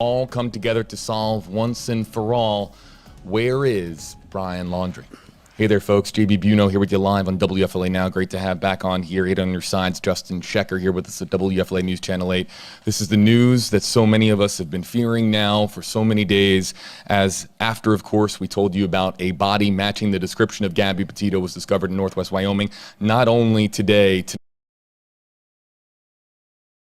all come together to solve once and for all. Where is Brian Laundrie? Hey there, folks. JB Buno here with you live on WFLA Now. Great to have back on here. 8 on your sides. Justin Shecker here with us at WFLA News Channel 8. This is the news that so many of us have been fearing now for so many days, as after, of course, we told you about a body matching the description of Gabby Petito was discovered in northwest Wyoming. Not only today,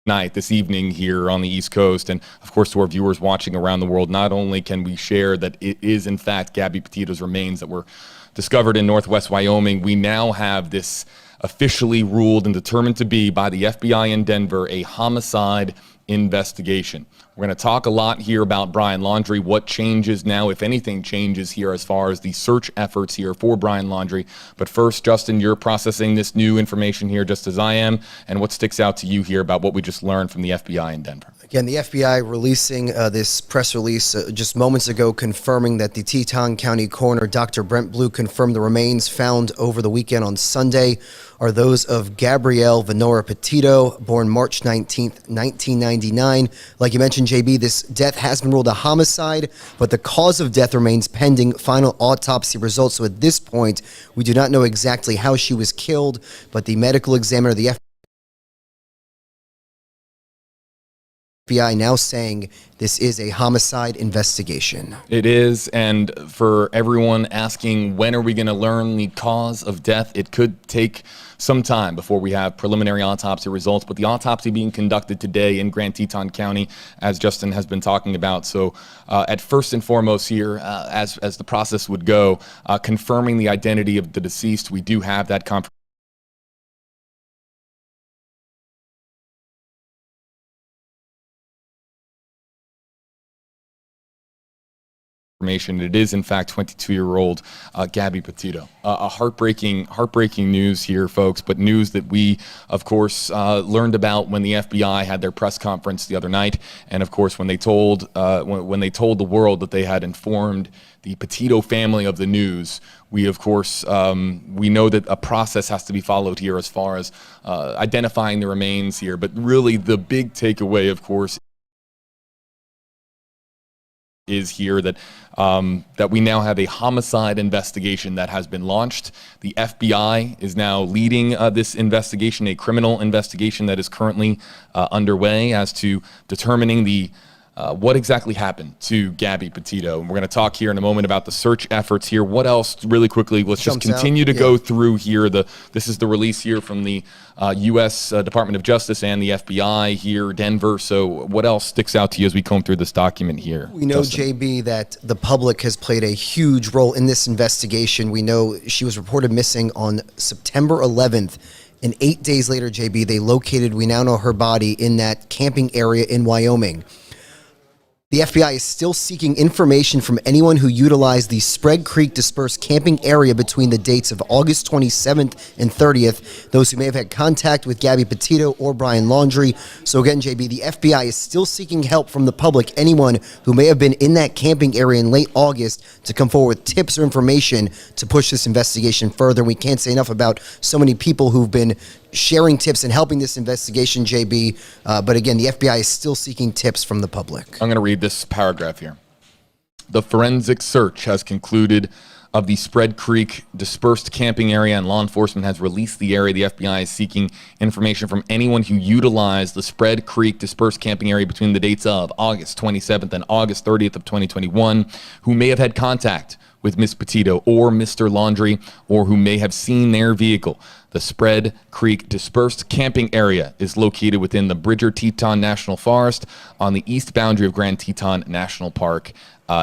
tonight, this evening here on the East Coast, and of course to our viewers watching around the world, not only can we share that it is in fact Gabby Petito's remains that were discovered in northwest Wyoming, we now have this officially ruled and determined to be by the FBI in Denver a homicide investigation. We're going to talk a lot here about Brian Laundrie, what changes now, if anything changes here as far as the search efforts here for Brian Laundrie. But first, Justin, you're processing this new information here just as I am, and what sticks out to you here about what we just learned from the FBI in Denver? Again, the FBI releasing this press release just moments ago confirming that the Teton County coroner, Dr. Brent Blue, confirmed the remains found over the weekend on Sunday are those of Gabrielle Venora Petito, born March 19th, 1999. Like you mentioned, JB, this death has been ruled a homicide, but the cause of death remains pending final autopsy results. So at this point, we do not know exactly how she was killed, but the medical examiner, the FBI now saying this is a homicide investigation. It is, and for everyone asking when are we going to learn the cause of death, it could take some time before we have preliminary autopsy results, but the autopsy being conducted today in Grand Teton County, as Justin has been talking about. So at first and foremost here, as the process would go, confirming the identity of the deceased, we do have that confirmation. It is in fact 22-year-old Gabby Petito. A heartbreaking news here, folks, but news that we, of course, learned about when the FBI had their press conference the other night, and of course when they told the world that they had informed the Petito family of the news. We, of course, we know that a process has to be followed here as far as identifying the remains here, but really the big takeaway, of course, is here that that we now have a homicide investigation that has been launched. The FBI is now leading this investigation, a criminal investigation that is currently underway as to determining the what exactly happened to Gabby Petito. And we're going to talk here in a moment about the search efforts here. What else, really quickly, let's just continue to go through here. This is the release here from the U.S. Department of Justice and the FBI here, Denver. So what else sticks out to you as we comb through this document here? We know, Justin? JB, that the public has played a huge role in this investigation. We know she was reported missing on September 11th. And 8 days later, JB, they located, we now know, her body in that camping area in Wyoming. The FBI is still seeking information from anyone who utilized the Spread Creek dispersed camping area between the dates of August 27th and 30th, those who may have had contact with Gabby Petito or Brian Laundrie. So again, JB, the FBI is still seeking help from the public, anyone who may have been in that camping area in late August, to come forward with tips or information to push this investigation further. We can't say enough about so many people who've been sharing tips and helping this investigation, JB. But again, the FBI is still seeking tips from the public. I'm going to read this paragraph here. The forensic search has concluded of the Spread Creek dispersed camping area, and law enforcement has released the area. The FBI is seeking information from anyone who utilized the Spread Creek dispersed camping area between the dates of August 27th and August 30th of 2021, who may have had contact with Miss Petito or Mr. Laundrie, or who may have seen their vehicle. The Spread Creek dispersed camping area is located within the Bridger Teton National Forest on the east boundary of Grand Teton National Park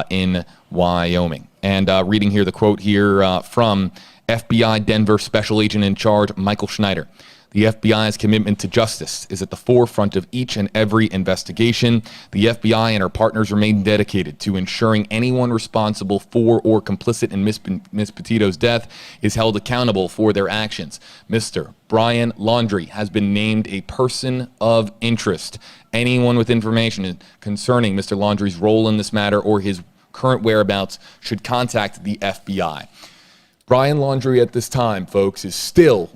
in Wyoming. And reading here the quote here from FBI Denver Special Agent in Charge, Michael Schneider. The FBI's commitment to justice is at the forefront of each and every investigation. The FBI and our partners remain dedicated to ensuring anyone responsible for or complicit in Miss Petito's death is held accountable for their actions. Mr. Brian Laundrie has been named a person of interest. Anyone with information concerning Mr. Laundrie's role in this matter or his current whereabouts should contact the FBI. Brian Laundrie at this time, folks, is still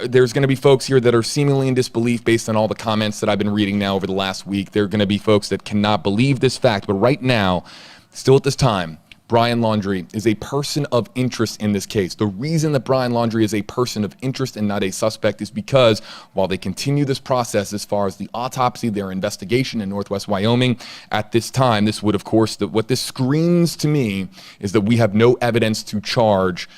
there's going to be folks here that are seemingly in disbelief based on all the comments that I've been reading now over the last week. There are going to be folks that cannot believe this fact. But right now, still at this time, Brian Laundrie is a person of interest in this case. The reason that Brian Laundrie is a person of interest and not a suspect is because while they continue this process as far as the autopsy, their investigation in Northwest Wyoming, at this time, this would, of course, what this screams to me is that we have no evidence to charge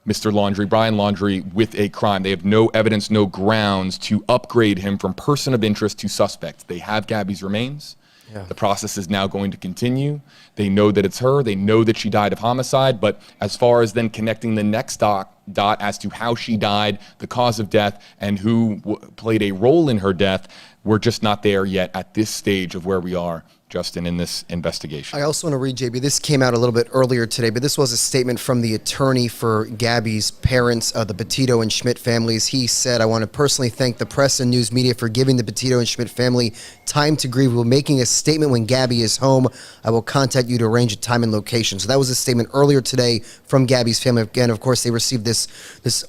Mr. Laundrie, Brian Laundrie, with a crime. They have no evidence, no grounds to upgrade him from person of interest to suspect. They have Gabby's remains. Yeah. The process is now going to continue. They know that it's her. They know that she died of homicide. But as far as then connecting the next dot as to how she died, the cause of death, and who played a role in her death, we're just not there yet at this stage of where we are, Justin, in this investigation. I also want to read, JB, this came out a little bit earlier today, but this was a statement from the attorney for Gabby's parents, the Petito and Schmidt families. He said, "I want to personally thank the press and news media for giving the Petito and Schmidt family time to grieve. We're making a statement when Gabby is home. I will contact you to arrange a time and location." So that was a statement earlier today from Gabby's family. Again, of course, they received this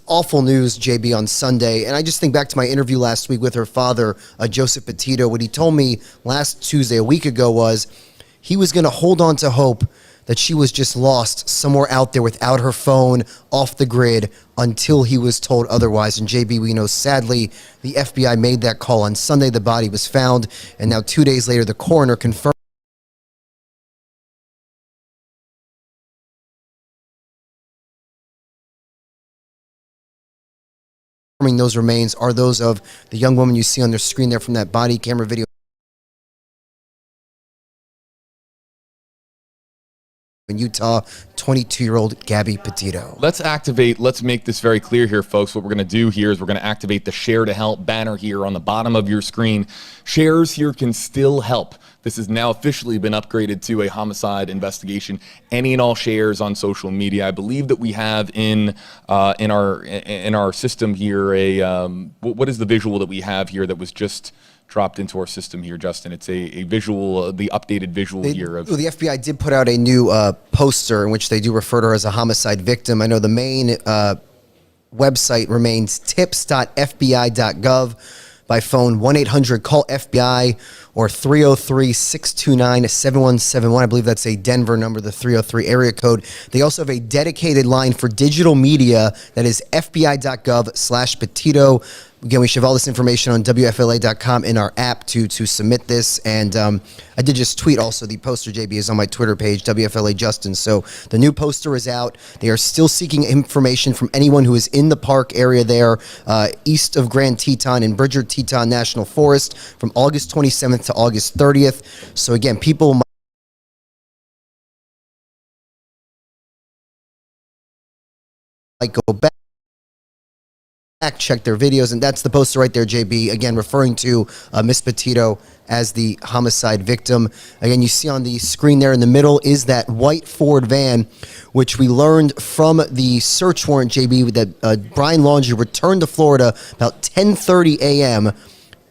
awful news, JB, on Sunday. And I just think back to my interview last week with her father, Joseph Petito. What he told me last Tuesday, a week ago, was he was going to hold on to hope that she was just lost somewhere out there without her phone, off the grid, until he was told otherwise. And JB, we know sadly the FBI made that call on Sunday. The body was found, and now 2 days later the coroner confirmed those remains are those of the young woman you see on their screen there from that body camera video in Utah, 22-year-old Gabby Petito. Let's make this very clear here, folks. What we're going to do here is we're going to activate the Share to Help banner here on the bottom of your screen. Shares here can still help. This has now officially been upgraded to a homicide investigation. Any and all shares on social media. I believe that we have in our system here what is the visual that we have here that was just dropped into our system here, Justin? It's a visual, the updated visual here. The FBI did put out a new poster in which they do refer to her as a homicide victim. I know the main website remains tips.fbi.gov. By phone, 1-800-CALL-FBI or 303-629-7171. I believe that's a Denver number, the 303 area code. They also have a dedicated line for digital media that is fbi.gov/Petito. Again, we should have all this information on WFLA.com in our app to submit this. And I did just tweet also. The poster, JB, is on my Twitter page, WFLA Justin. So the new poster is out. They are still seeking information from anyone who is in the park area there, east of Grand Teton in Bridger Teton National Forest from August 27th to August 30th. So again, people might go back, check their videos, and that's the poster right there, JB, again referring to Miss Petito as the homicide victim. Again, you see on the screen there in the middle is that white Ford van, which we learned from the search warrant, JB, that Brian Laundrie returned to Florida about 10:30 a.m.,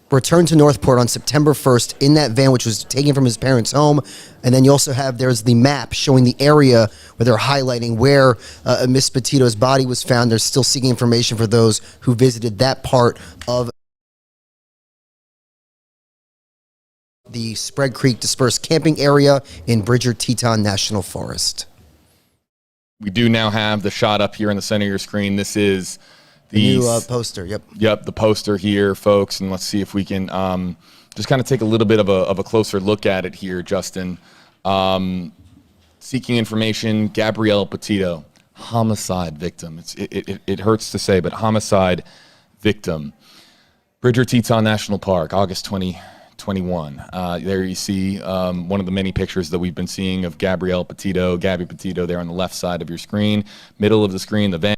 returned to Northport on September 1st in that van, which was taken from his parents' home. And then you also have, there's the map showing the area where they're highlighting where Miss Petito's body was found. They're still seeking information for those who visited that part of the Spread Creek Dispersed Camping Area in Bridger Teton National Forest. We do now have the shot up here in the center of your screen. This is the new poster. Yep, the poster here, folks. And let's see if we can just kind of take a little bit of a closer look at it here, Justin. Seeking information, Gabrielle Petito, homicide victim. It hurts to say, but homicide victim. Bridger Teton National Park, August 2021. There you see one of the many pictures that we've been seeing of Gabrielle Petito, Gabby Petito there on the left side of your screen. Middle of the screen, the van.